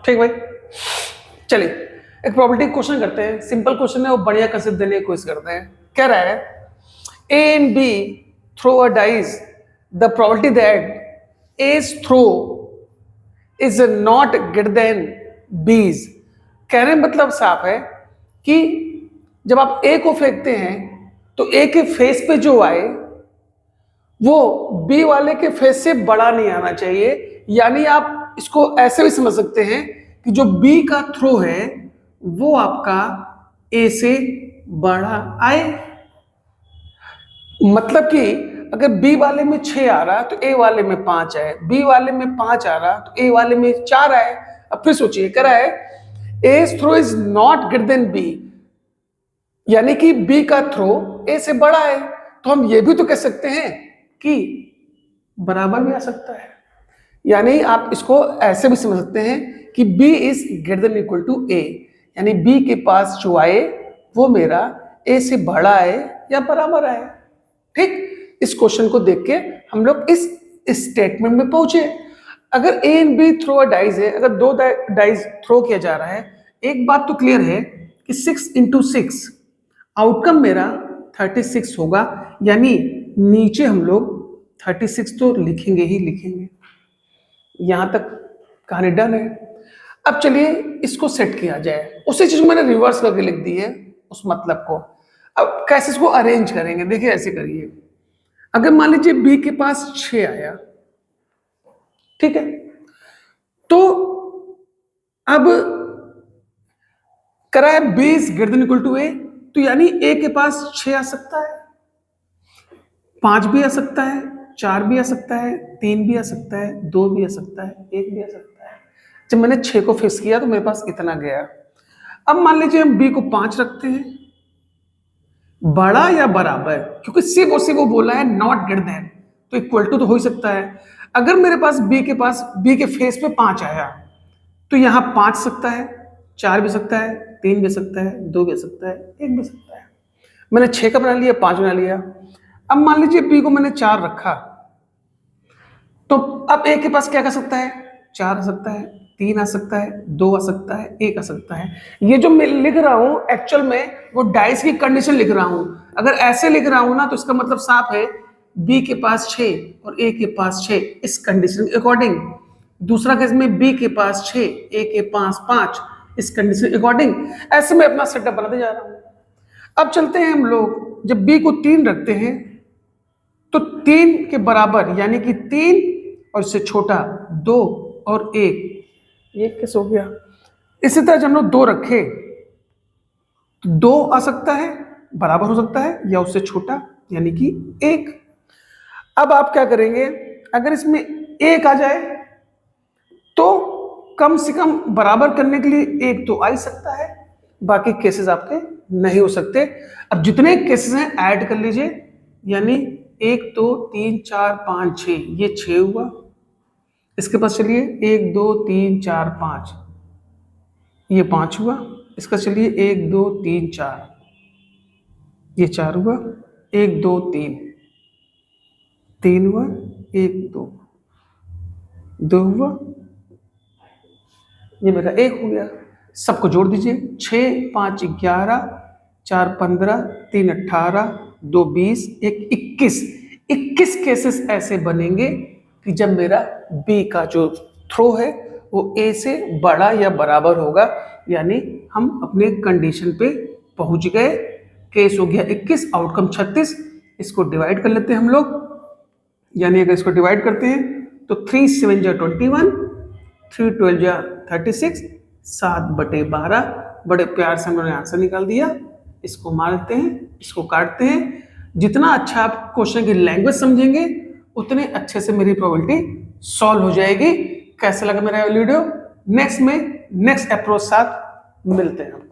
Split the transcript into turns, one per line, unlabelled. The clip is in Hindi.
ठीक भाई, चलिए एक प्रोबेबिलिटी क्वेश्चन करते हैं। सिंपल क्वेश्चन है और बढ़िया कंसेप्ट देने की कोशिश करते हैं। कह रहा है A and B throw a dice, the probability that A's throw is not greater than B's. कहने मतलब साफ है कि जब आप ए को फेंकते हैं तो ए के फेस पे जो आए वो बी वाले के फेस से बड़ा नहीं आना चाहिए। यानी आप इसको ऐसे भी समझ सकते हैं कि जो बी का थ्रो है वो आपका ए से बड़ा आए। मतलब कि अगर बी वाले में 6 आ रहा तो ए वाले में 5 आए, बी वाले में 5 आ रहा तो ए वाले में 4 आए। अब फिर सोचिए, कह रहा है A throw is not greater than B, यानी कि बी का थ्रो ए से बड़ा है। तो हम ये भी तो कह सकते हैं कि बराबर भी आ सकता है। यानी आप इसको ऐसे भी समझ सकते हैं कि b is greater than equal to A, यानी b के पास जो आए वो मेरा a से बड़ा है या बराबर है। ठीक, इस क्वेश्चन को देख के हम लोग इस स्टेटमेंट में पहुंचे। अगर a and b throw a dice है, अगर 2 डाइस थ्रो किया जा रहा है, एक बात तो क्लियर है कि 6 इंटू 6 आउटकम मेरा 36 होगा। यानी नीचे हम लोग 36 तो लिखेंगे ही लिखेंगे। यहां तक कहानी डन है। अब चलिए इसको सेट किया जाए। उसी चीज को मैंने रिवर्स करके लिख दी है उस मतलब को। अब कैसे इसको अरेंज करेंगे, देखिए ऐसे करिए। अगर मान लीजिए बी के पास 6 आया, ठीक है, तो अब करा है B is greater than equal to A, तो यानी ए के पास 6 आ सकता है, 5 भी आ सकता है, 4 भी आ सकता है, 3 भी आ सकता है, 2 भी आ सकता है, 1 भी आ सकता है। जब मैंने 6 को फिक्स किया तो मेरे पास इतना गया। अब मान लीजिए हम बी को 5 रखते हैं, बड़ा या बराबर, क्योंकि सिर्फ और सिर्फ वो बोला है नॉट ग्रेटर देन, तो इक्वल टू तो हो ही सकता है। अगर मेरे पास बी के फेस पे 5 आया तो यहां 5 सकता है, 4 भी सकता है, 3 भी सकता है, 2 भी सकता है, 1 भी सकता है। मैंने 6 का बना लिया, 5 बना लिया। अब मान लीजिए बी को मैंने 4 रखा, तो अब ए के पास क्या कर सकता है, 4 आ सकता है, 3 आ सकता है, 2 आ सकता है, 1 आ सकता है। ये जो मैं लिख रहा हूं एक्चुअल में वो डाइस की कंडीशन लिख रहा हूं। अगर ऐसे लिख रहा हूं ना तो इसका मतलब साफ है बी के पास 6 और ए के पास 6 इस कंडीशन के अकॉर्डिंग। दूसरा केस में बी के पास 6, ए के पास 5 इस कंडीशन के अकॉर्डिंग। ऐसे में अपना सेटअप बनाते जा रहा हूं। अब चलते हैं हम लोग, जब बी को 3 रखते हैं तो 3 के बराबर यानी कि 3 और इससे छोटा 2 और 1, ये कैसे हो गया। इसी तरह जब हम लोग 2 रखे तो 2 आ सकता है, बराबर हो सकता है या उससे छोटा यानी कि 1। अब आप क्या करेंगे, अगर इसमें 1 आ जाए तो कम से कम बराबर करने के लिए 1 तो आ ही सकता है, बाकी केसेस आपके नहीं हो सकते। अब जितने केसेस हैं ऐड कर लीजिए, यानी 1 2 3 4 5 6, ये 6 हुआ। इसके पास चलिए 1 2 3 4 5, ये 5 हुआ। इसका चलिए 1 2 3 4, ये 4 हुआ। 1 2 3, 3 हुआ। 1 2 2 हुआ, ये मेरा 1 हो गया। सबको जोड़ दीजिए, 6 5 11, 4 15, 3 18, 2 20, 1 21। 21 केसेस ऐसे बनेंगे कि जब मेरा बी का जो थ्रो है वो ए से बड़ा या बराबर होगा, यानी हम अपने कंडीशन पे पहुंच गए। केस हो गया 21, आउटकम 36। इसको डिवाइड कर लेते हैं हम लोग, यानी अगर इसको डिवाइड करते हैं तो 3 7 जा 21, 3 12 जा 36, 7/12। बड़े प्यार से हम लोगों ने आंसर निकाल दिया। इसको मारते हैं, इसको काटते हैं। जितना अच्छा आप क्वेश्चन की लैंग्वेज समझेंगे उतने अच्छे से मेरी प्रोबेबिलिटी सॉल्व हो जाएगी। कैसा लगा मेरा वीडियो? नेक्स्ट में नेक्स्ट अप्रोच साथ मिलते हैं।